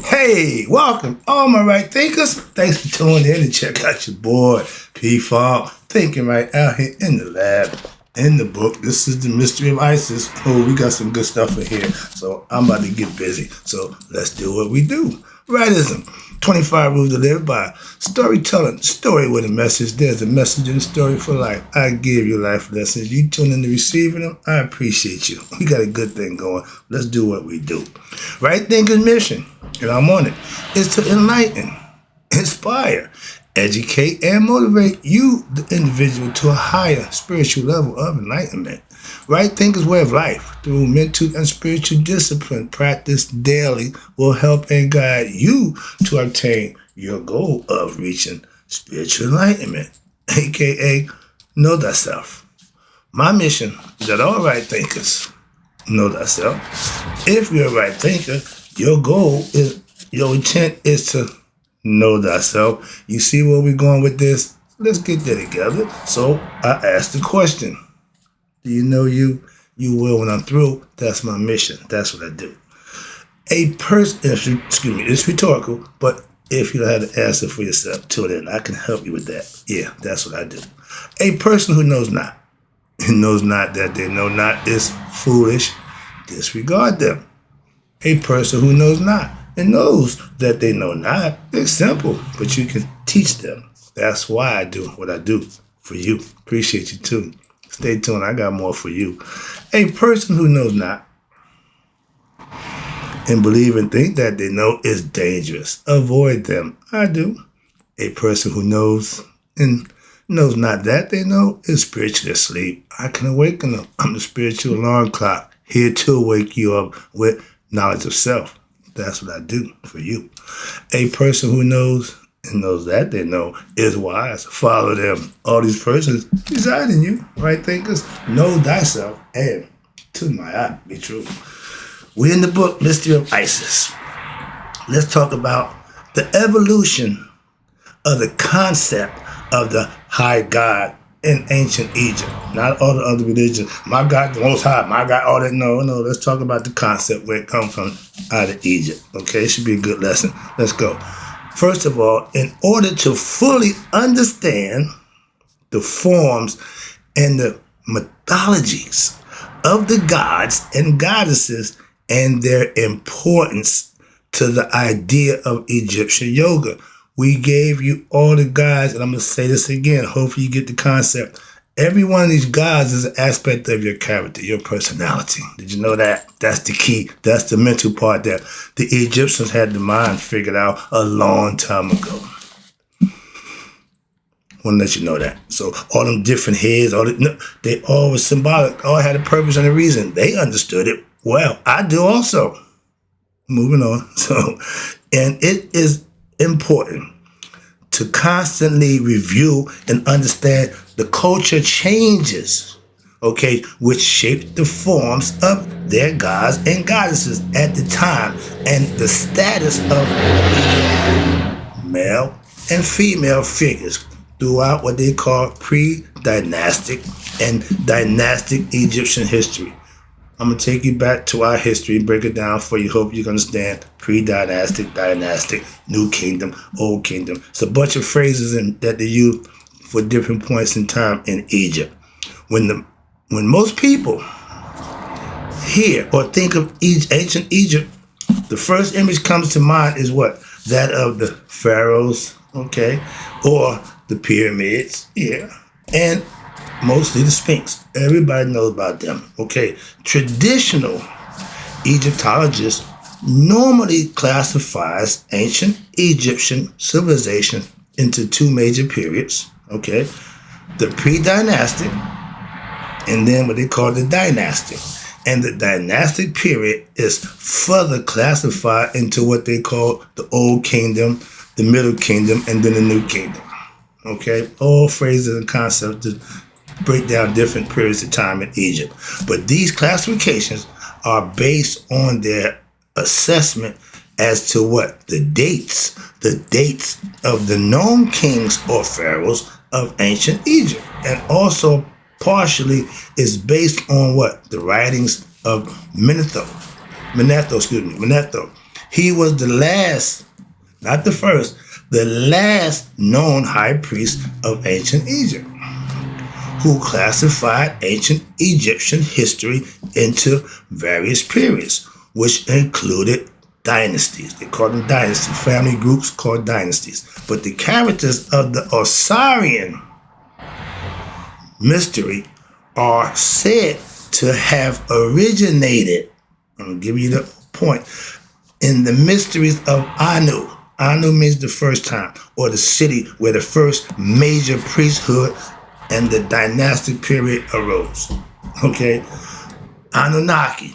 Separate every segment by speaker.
Speaker 1: Hey, welcome, all my right thinkers. Thanks for tuning in and check out your boy, P Fong, thinking right out here in the lab, in the book. This is the Mystery of Isis. Oh, we got some good stuff in here, so I'm about to get busy. So let's do what we do. Rightism. 25 rules to live by. Storytelling. Story with a message. There's a message in the story for life. I give you life lessons. You tune in to receiving them. I appreciate you. We got a good thing going. Let's do what we do. Right Thinking mission, and I'm on it, is to enlighten, inspire, educate, and motivate you, the individual, to a higher spiritual level of enlightenment. Right Thinker's way of life, through mental and spiritual discipline practiced daily, will help and guide you to obtain your goal of reaching spiritual enlightenment, aka know thyself. My mission is that all right thinkers know thyself. If you're a right thinker, your intent is to know thyself. You see where we're going with this? Let's get there together. So I asked the question. Do you know you? You will when I'm through. That's my mission. That's what I do. A person, excuse me, it's rhetorical, but if you had to answer for yourself, tune in. I can help you with that. Yeah, that's what I do. A person who knows not, and knows not that they know not, is foolish. Disregard them. A person who knows not and knows that they know not, it's simple, but you can teach them. That's why I do what I do for you. Appreciate you too. Stay tuned, I got more for you. A person who knows not and believe and think that they know is dangerous. Avoid them. I do. A person who knows and knows not that they know is spiritually asleep. I can awaken them. I'm the spiritual alarm clock, here to wake you up with knowledge of self. That's what I do for you. A person who knows and knows that they know is wise. Follow them. All these persons reside in you, right thinkers? Know thyself, and to my eye be true. We're in the book Mystery of Isis. Let's talk about the evolution of the concept of the high god in ancient Egypt. Not all the other religions. My God, the most high. My God, all that. No. Let's talk about the concept where it comes from out of Egypt. Okay, it should be a good lesson. Let's go. First of all, in order to fully understand the forms and the mythologies of the gods and goddesses and their importance to the idea of Egyptian yoga, we gave you all the gods, and I'm going to say this again. Hopefully you get the concept. Every one of these gods is an aspect of your character, your personality. Did you know that? That's the key. That's the mental part that the Egyptians had the mind figured out a long time ago. Want to let you know that. So all them different heads, they all were symbolic. All had a purpose and a reason. They understood it. Well, I do also. Moving on. So, and it is important to constantly review and understand the culture changes, okay, which shaped the forms of their gods and goddesses at the time and the status of male and female figures throughout what they call pre-dynastic and dynastic Egyptian history. I'm going to take you back to our history, break it down for you. Hope you can understand pre-dynastic, dynastic, new kingdom, old kingdom. It's a bunch of phrases that they use for different points in time in Egypt. When most people hear or think of ancient Egypt, the first image comes to mind is what? That of the pharaohs, okay, or the pyramids, yeah, and mostly the Sphinx. Everybody knows about them. Okay. Traditional Egyptologists normally classifies ancient Egyptian civilization into two major periods. Okay. The pre-dynastic and then what they call the dynastic. And the dynastic period is further classified into what they call the Old Kingdom, the Middle Kingdom, and then the New Kingdom. Okay. All phrases and concepts that break down different periods of time in Egypt. But these classifications are based on their assessment as to what? The dates of the known kings or pharaohs of ancient Egypt. And also partially is based on what? The writings of Manetho. He was the last, not the first, the last known high priest of ancient Egypt, who classified ancient Egyptian history into various periods, which included dynasties. They called them dynasties, family groups called dynasties. But the characters of the Osirian mystery are said to have originated, I'm going to give you the point, in the mysteries of Anu. Anu means the first time, or the city where the first major priesthood and the dynastic period arose. Okay? Anunnaki.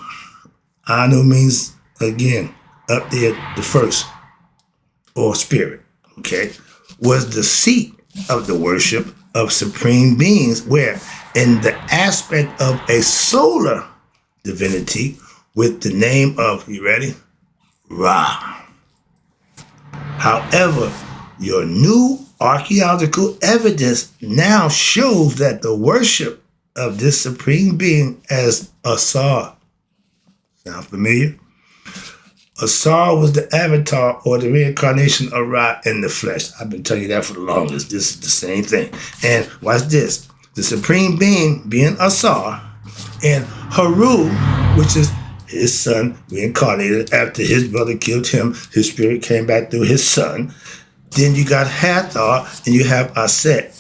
Speaker 1: Anu means, again, up there, the first, or spirit, okay, was the seat of the worship of supreme beings, where in the aspect of a solar divinity with the name of, you ready? Ra. However, your new archaeological evidence now shows that the worship of this supreme being as Asar. Sound familiar? Asar was the avatar or the reincarnation of Ra in the flesh. I've been telling you that for the longest. This is the same thing. And watch this. The supreme being Asar, and Haru, which is his son, reincarnated after his brother killed him. His spirit came back through his son. Then you got Hathor and you have Aset.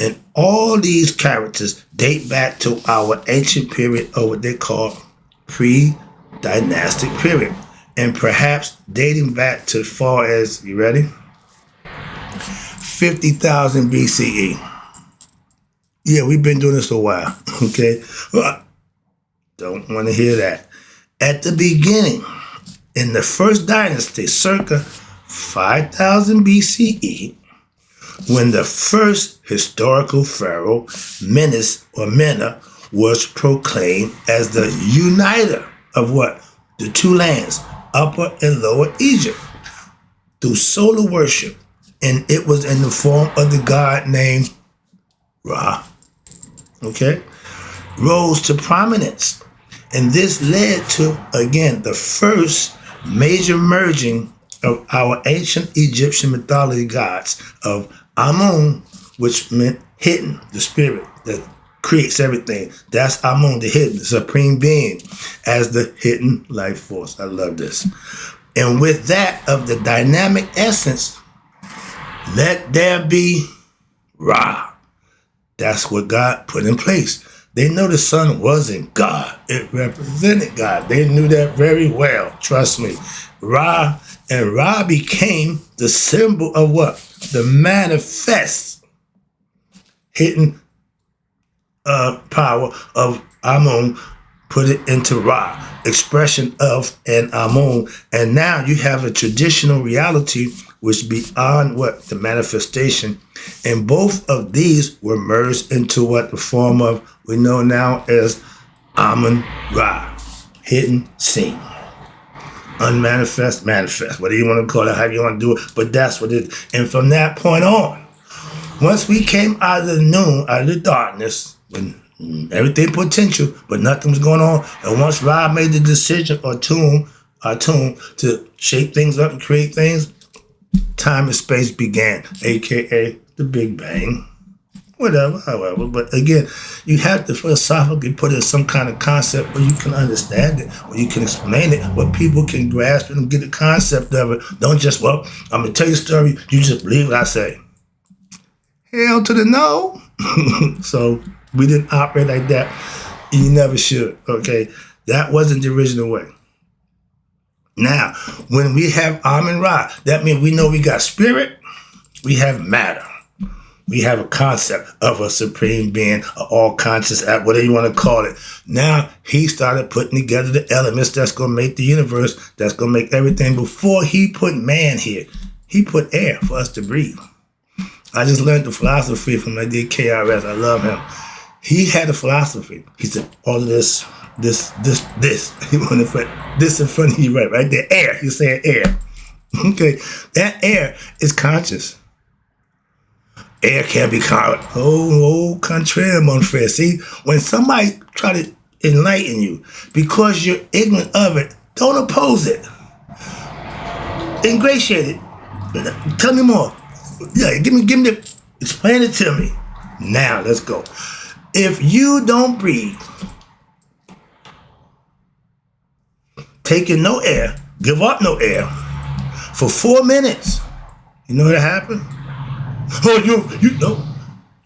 Speaker 1: And all these characters date back to our ancient period, or what they call pre-dynastic period. And perhaps dating back to as far as, you ready? 50,000 BCE. Yeah, we've been doing this a while, okay? Well, don't want to hear that. At the beginning, in the first dynasty, circa 5,000 BCE, when the first historical pharaoh, Menes or Mena, was proclaimed as the uniter of what? The two lands, Upper and Lower Egypt, through solar worship, and it was in the form of the god named Ra, okay, rose to prominence. And this led to, again, the first major merging of our ancient Egyptian mythology gods of Amun, which meant hidden, the spirit that creates everything. That's Amun, the hidden, the supreme being, as the hidden life force. I love this. And with that of the dynamic essence, let there be Ra. That's what God put in place. They know the sun wasn't God. It represented God. They knew that very well. Trust me. Ra, and Ra became the symbol of what? The manifest hidden power of Amun, put it into Ra, expression of an Amun. And now you have a traditional reality which beyond what? The manifestation. And both of these were merged into what? The form of, we know now as Amun Ra, hidden, seen. Unmanifest, manifest. Whatever you want to call it, how you want to do it, but that's what it is. And from that point on, once we came out of the noon, out of the darkness, when everything potential, but nothing was going on, and once Ra made the decision, or tune to shape things up and create things, time and space began, aka the Big Bang. Whatever, however, but again, you have to philosophically put in some kind of concept where you can understand it, where you can explain it, where people can grasp it and get the concept of it. Don't just, well, I'm going to tell you a story, you just believe what I say. Hell to the no. So we didn't operate like that. You never should, okay? That wasn't the original way. Now, when we have Amun Ra, that means we know we got spirit, we have matter. We have a concept of a supreme being, an all-conscious act, whatever you want to call it. Now, he started putting together the elements that's going to make the universe, that's going to make everything. Before he put man here, he put air for us to breathe. I just learned the philosophy from I did KRS. I love him. He had a philosophy. He said, all of this. He wanted to put this in front of you, right there. Air. He's saying air. Okay. That air is conscious. Air can't be called, contraire, mon frere. See, when somebody try to enlighten you, because you're ignorant of it, don't oppose it. ingratiated. Tell me more. Yeah, give me explain it to me. Now, let's go. If you don't breathe, taking no air, give up no air for 4 minutes, you know what happened? Oh, you know,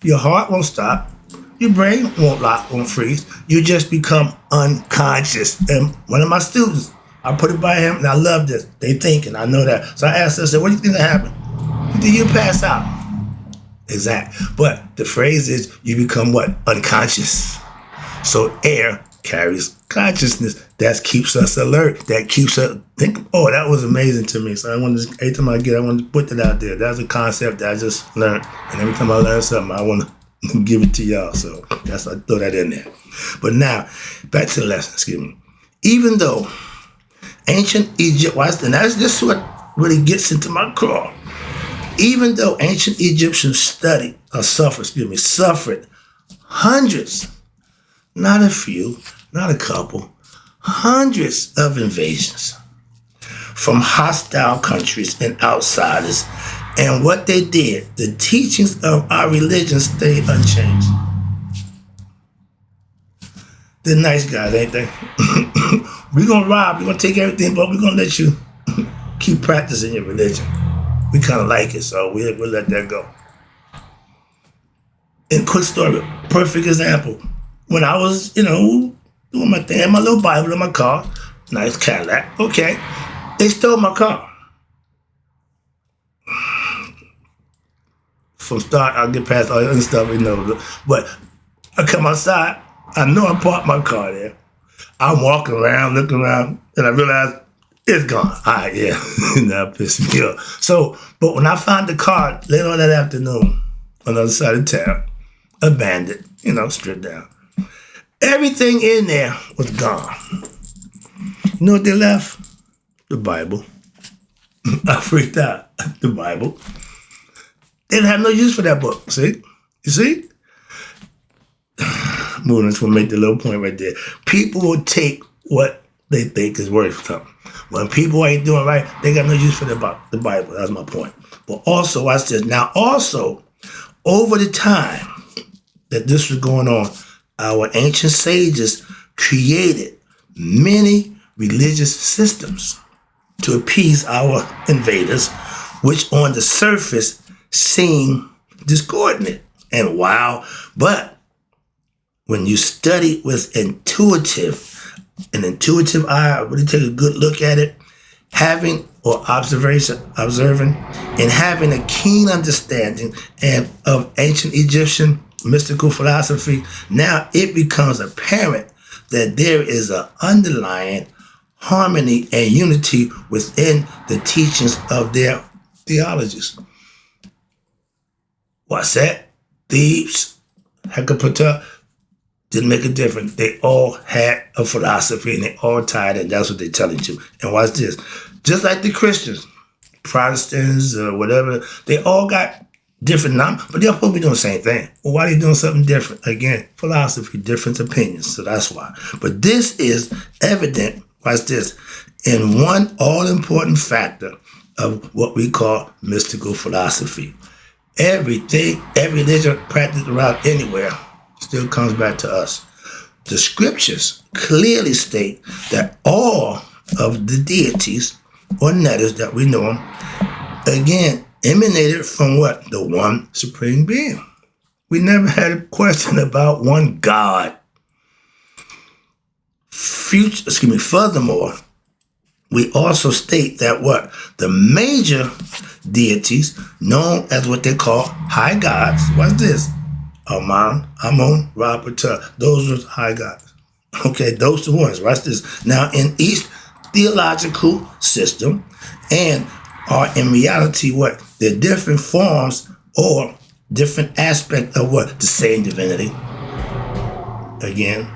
Speaker 1: your heart won't stop. Your brain won't freeze. You just become unconscious. And one of my students, I put it by him, and I love this. They thinking, I know that. So I asked her, I said, what do you think will happen? You think you'll pass out? Exact. But the phrase is, you become what? Unconscious. So air carries consciousness. That keeps us alert. That keeps us oh, that was amazing to me. So every time I want to put that out there. That's a concept that I just learned. And every time I learn something, I want to give it to y'all. So I throw that in there. But now, back to the lesson, excuse me. Even though ancient Egypt, and this what really gets into my core. Even though ancient Egyptians suffered hundreds, not a few, not a couple, hundreds of invasions from hostile countries and outsiders. And what they did, the teachings of our religion stayed unchanged. They're nice guys, ain't they? We're going to rob, we're going to take everything, but we're going to let you keep practicing your religion. We kind of like it, so we'll let that go. And quick story, perfect example. When I was, doing my thing, I had my little Bible in my car, nice Cadillac, okay. They stole my car. From start, I'll get past all the other stuff, But I come outside, I know I parked my car there. I'm walking around, looking around, and I realize it's gone. All right, yeah. That pissed me off. So, but when I found the car later on that afternoon on the other side of town, abandoned, stripped down, everything in there was gone. You know what they left? The Bible. I freaked out. The Bible. They didn't have no use for that book. See? You see? Moving to make the little point right there. People will take what they think is worth something. When people ain't doing right, they got no use for the Bible. That's my point. But also, watch this. Now, also, over the time that this was going on, our ancient sages created many religious systems to appease our invaders, which on the surface seem discordant and wild, but when you study with an intuitive eye, really take a good look at it, observing, and having a keen understanding of ancient Egyptian mystical philosophy, now it becomes apparent that there is an underlying harmony and unity within the teachings of their theologies. What's that? Thebes, Hecapata, didn't make a difference. They all had a philosophy and they all tied in. That's what they're telling you. And watch this. Just like the Christians, Protestants, whatever, they all got different numbers, but they're supposed to be doing the same thing. Well, why are they doing something different? Again, philosophy, different opinions. So that's why. But this is evident, watch this, in one all-important factor of what we call mystical philosophy. Every religion practiced around anywhere still comes back to us. The scriptures clearly state that all of the deities or netters that we know, again, emanated from what? The one supreme being. We never had a question about one God. Furthermore, we also state that what? The major deities, known as what they call high gods, what's this? Amun, Ra, Ptah. Those are high gods. Okay, those are the ones. Watch this. Now, in each theological system and are in reality what? They're different forms or different aspect of what? The same divinity. Again,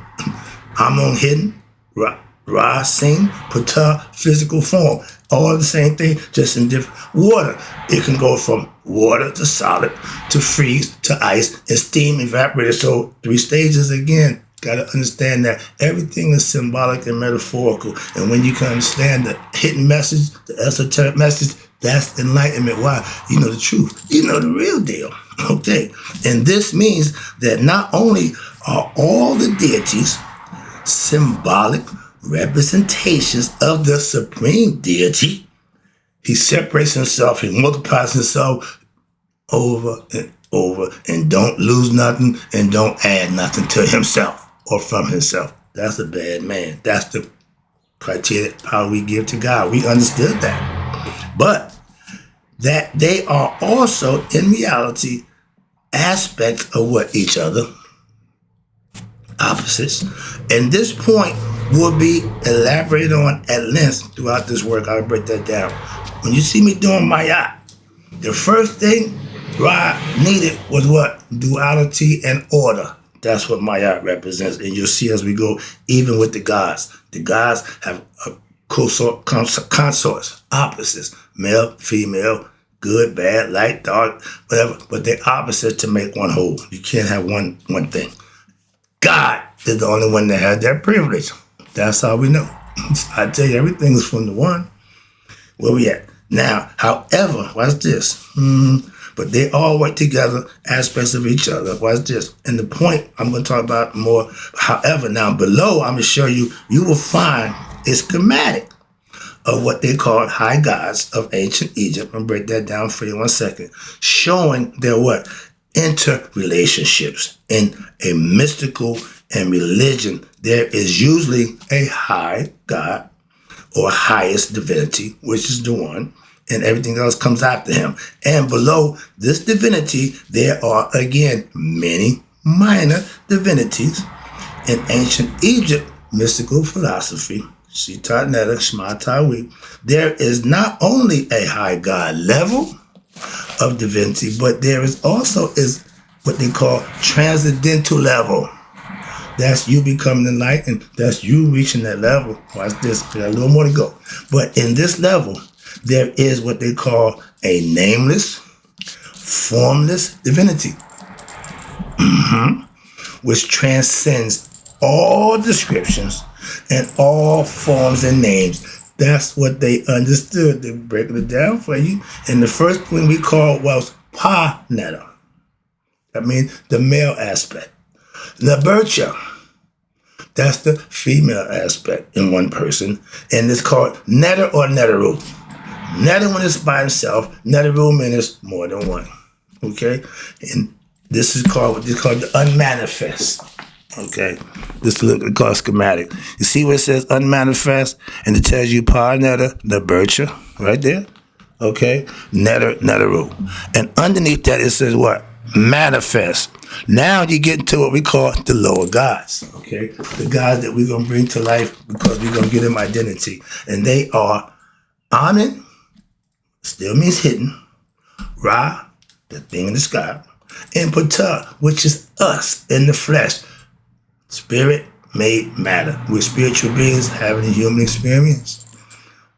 Speaker 1: Amun hidden, Ra seen, Ptah physical form. All the same thing, just in different water. It can go from water to solid, to freeze, to ice, and steam evaporated. So 3 stages again. Got to understand that everything is symbolic and metaphorical. And when you can understand the hidden message, the esoteric message, that's enlightenment. Why? You know the truth. You know the real deal. Okay. And this means that not only are all the deities symbolic representations of the supreme deity, he separates himself, he multiplies himself over and over, and don't lose nothing and don't add nothing to himself or from himself. That's a bad man. That's the criteria how we give to God. We understood that. But that they are also in reality aspects of what each other, opposites. And this point will be elaborated on at length throughout this work. I'll break that down. When you see me doing Mayat, the first thing Ra needed was what? Duality and order. That's what Mayat represents. And you'll see as we go, even with the gods. The gods have consorts, opposites, male, female, good, bad, light, dark, whatever. But they're opposites to make one whole. You can't have one thing. God is the only one that has that privilege. That's how we know. I tell you, everything is from the one. Where we at? Now, however, watch this. But they all work together, aspects of each other. Watch this. And the point I'm going to talk about more. However, now below, I'm going to show you, you will find a schematic of what they called high gods of ancient Egypt. I'm going to break that down for you in 1 second. Showing their what? Interrelationships. In a mystical and religion, there is usually a high god or highest divinity, which is the one, and everything else comes after him. And below this divinity, there are, again, many minor divinities. In ancient Egypt, mystical philosophy, Shitat Netta, Shema Tawi, there is not only a high God level of divinity, but there is also is what they call transcendental level. That's you becoming enlightened. That's you reaching that level. Watch this. We got a little more to go. But in this level, there is what they call a nameless, formless divinity, which transcends all descriptions and all forms and names. That's what they understood. They're breaking it down for you. And the first thing we called was Pa Netta. I mean, the male aspect. Nabercha, that's the female aspect in one person. And it's called Netta or Nettaru. Netta when it's by himself, Nettaru means more than one. Okay? And this is called what they call the unmanifest. Okay? This is called schematic. You see where it says unmanifest? And it tells you Pa Netta, Nabercha, right there. Okay? Netta, Nettaru. And underneath that it says what? Manifest. Now you get into what we call the lower gods, okay? The gods that we're going to bring to life because we're going to give them identity. And they are Amen, still means hidden, Ra, the thing in the sky, and Ptah, which is us in the flesh, spirit made matter. We're spiritual beings having a human experience.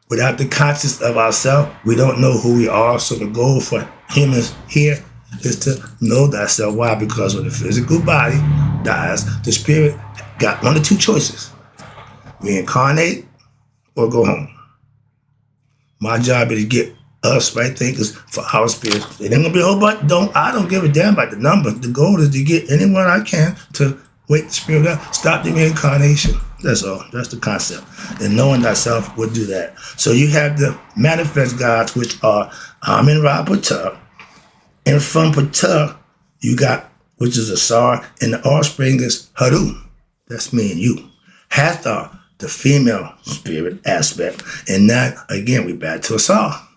Speaker 1: Without the consciousness of ourselves, we don't know who we are. So the goal for humans here is to know thyself. Why? Because when the physical body dies, the spirit got one of two choices. Reincarnate or go home. My job is to get us right thinkers for our spirits. It ain't gonna be a whole bunch. I don't give a damn about the number. The goal is to get anyone I can to wake the spirit up, stop the reincarnation. That's all. That's the concept. And knowing thyself will do that. So you have the manifest gods, which are Amen, Ra, Ptah. And from Ptah, you got, which is Asar, and the offspring is Haru. That's me and you. Hathor, the female spirit aspect. And now, again, we back to Asar.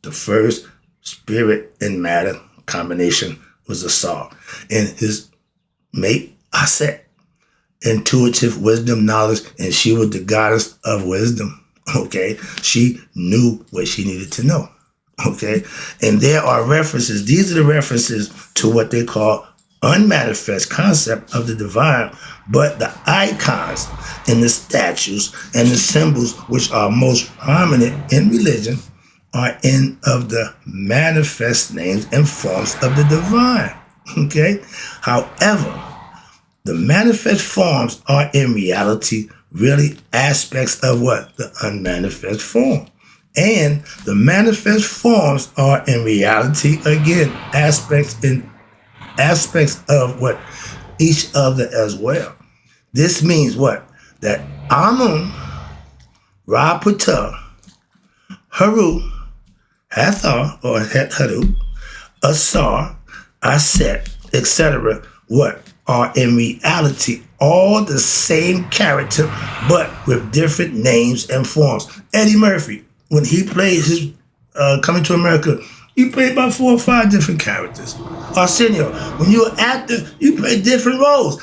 Speaker 1: The first spirit and matter combination was Asar. And his mate, Aset, intuitive wisdom, knowledge, and she was the goddess of wisdom. Okay? She knew what she needed to know. Okay, and there are references. These are the references to what they call unmanifest concept of the divine, but the icons and the statues and the symbols which are most prominent in religion are in of the manifest names and forms of the divine. Okay, however, The manifest forms are in reality really aspects of what? The unmanifest form. And the manifest forms are in reality, again, aspects of what? Each other as well. This means what? That Amun, Ra-Ptah, Haru, Hathor, or Haru, Asar, Aset, etc., what? Are in reality all the same character, but with different names and forms. Eddie Murphy, when he played his Coming to America, he played about 4 or 5 different characters. Arsenio, when you're an actor, you play different roles.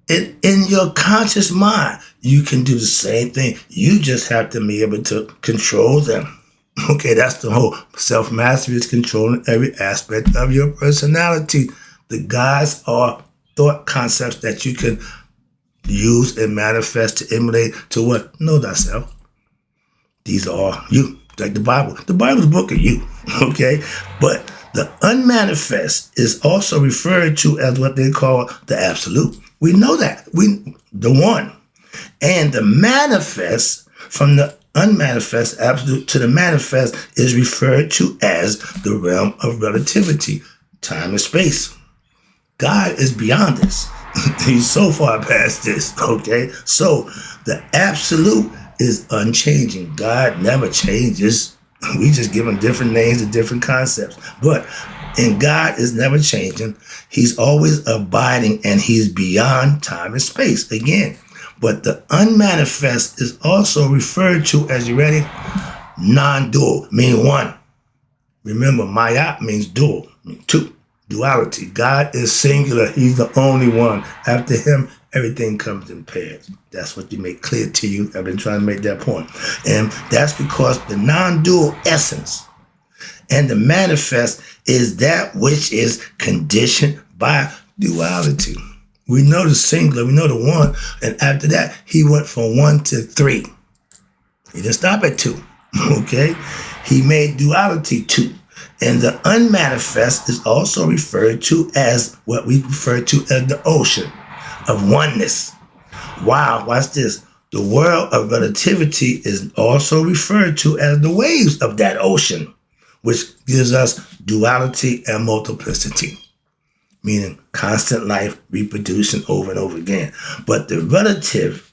Speaker 1: In your conscious mind, you can do the same thing. You just have to be able to control them. Okay, that's the whole self-mastery, is controlling every aspect of your personality. The guys are thought concepts that you can use and manifest to emulate to what? Know thyself. These are you, like the Bible. The Bible's a book of you, okay? But the unmanifest is also referred to as what they call the absolute. We know that. The one. And the manifest, from the unmanifest absolute to the manifest, is referred to as the realm of relativity, time and space. God is beyond this. He's so far past this, okay? So the absolute is unchanging. God never changes. We just give him different names and different concepts. But and God is never changing. He's always abiding, and he's beyond time and space again. But the unmanifest is also referred to, as you ready, non-dual, meaning one. Remember, Maya means dual, means two. Duality. God is singular. He's the only one. After him, everything comes in pairs. That's what you make clear to you. I've been trying to make that point. And that's because the non-dual essence and the manifest is that which is conditioned by duality. We know the singular, we know the one, and after that, he went from 1 to 3. He didn't stop at 2, okay? He made duality 2. And the unmanifest is also referred to as what we refer to as the ocean of oneness. Wow, watch this. The world of relativity is also referred to as the waves of that ocean, which gives us duality and multiplicity, meaning constant life reproducing over and over again. But the relative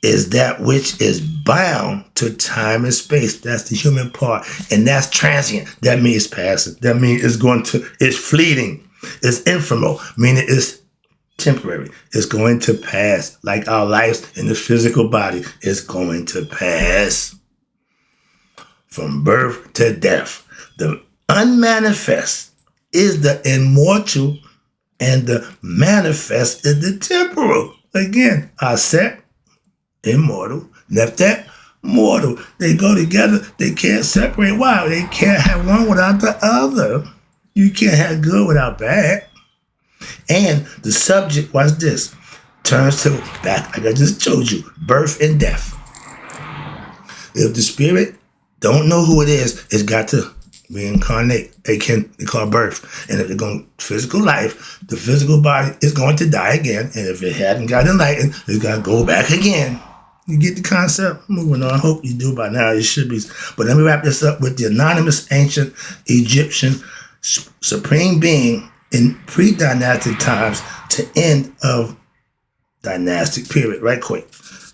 Speaker 1: is that which is bound to time and space. That's the human part. And that's transient. That means passive. That means it's fleeting. It's ephemeral, meaning it's temporary. It's going to pass. Like our lives in the physical body is going to pass. From birth to death. The unmanifest is the immortal, and the manifest is the temporal. Again, Aset, immortal, Neptet, mortal. They go together. They can't separate. Why? They can't have one without the other. You can't have good without bad. And the subject, watch this, turns to back, like I just told you, birth and death. If the spirit don't know who it is, it's got to reincarnate. They call birth. And if they're going physical life, the physical body is going to die again. And if it hadn't got enlightened, it's got to go back again. You get the concept? Moving on. I hope you do by now. You should be. But let me wrap this up with the anonymous ancient Egyptian supreme being in pre-dynastic times to end of dynastic period. Right quick.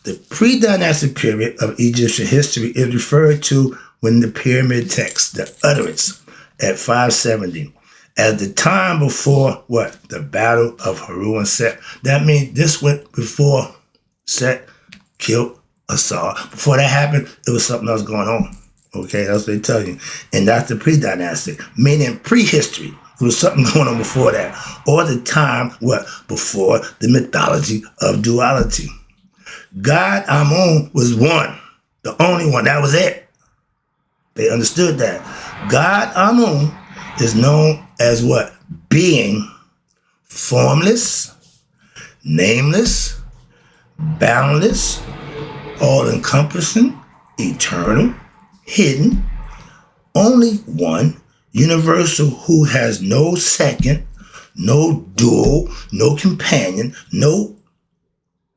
Speaker 1: The pre-dynastic period of Egyptian history is referred to when the pyramid text, the utterance at 570, as the time before what? The battle of Haru and Set. That means this went before Set killed Asar. Before that happened, there was something else going on. Okay, that's what they tell you. And that's the pre-dynastic, meaning prehistory. There was something going on before that. Or the time, what? Before the mythology of duality. God Amun was one, the only one. That was it. They understood that. God Amun is known as what? Being formless, nameless, boundless, all-encompassing, eternal, hidden, only one, universal, who has no second, no dual, no companion, no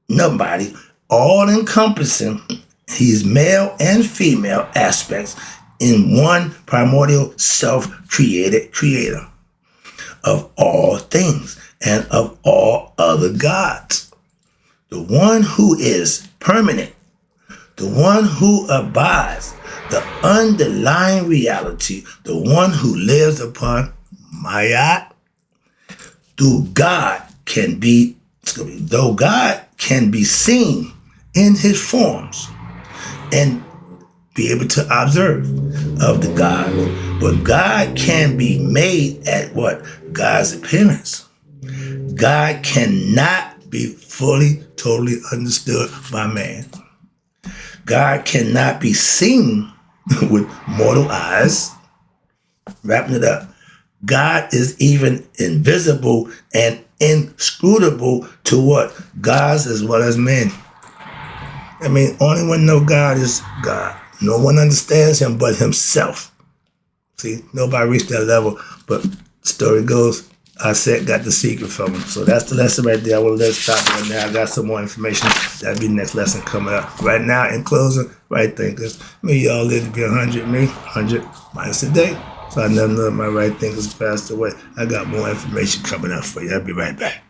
Speaker 1: nobody, all-encompassing. He's male and female aspects in one primordial self-created creator of all things and of all other gods. The one who is permanent, the one who abides, the underlying reality, the one who lives upon Maya, though God can be seen in his forms and be able to observe of the God. But God can be made at what? God's appearance. God cannot be fully, totally understood by man. God cannot be seen with mortal eyes. Wrapping it up. God is even invisible and inscrutable to what? Gods as well as men. I mean, only one know God is God. No one understands him but himself. See, nobody reached that level. But the story goes, I said, got the secret from him. So that's the lesson right there. I will let it stop right now. I got some more information. That'll be the next lesson coming up. Right now, in closing, right thinkers. Me, y'all live to be 100. Me, 100 minus a day. So I never know my right thinkers passed away. I got more information coming up for you. I'll be right back.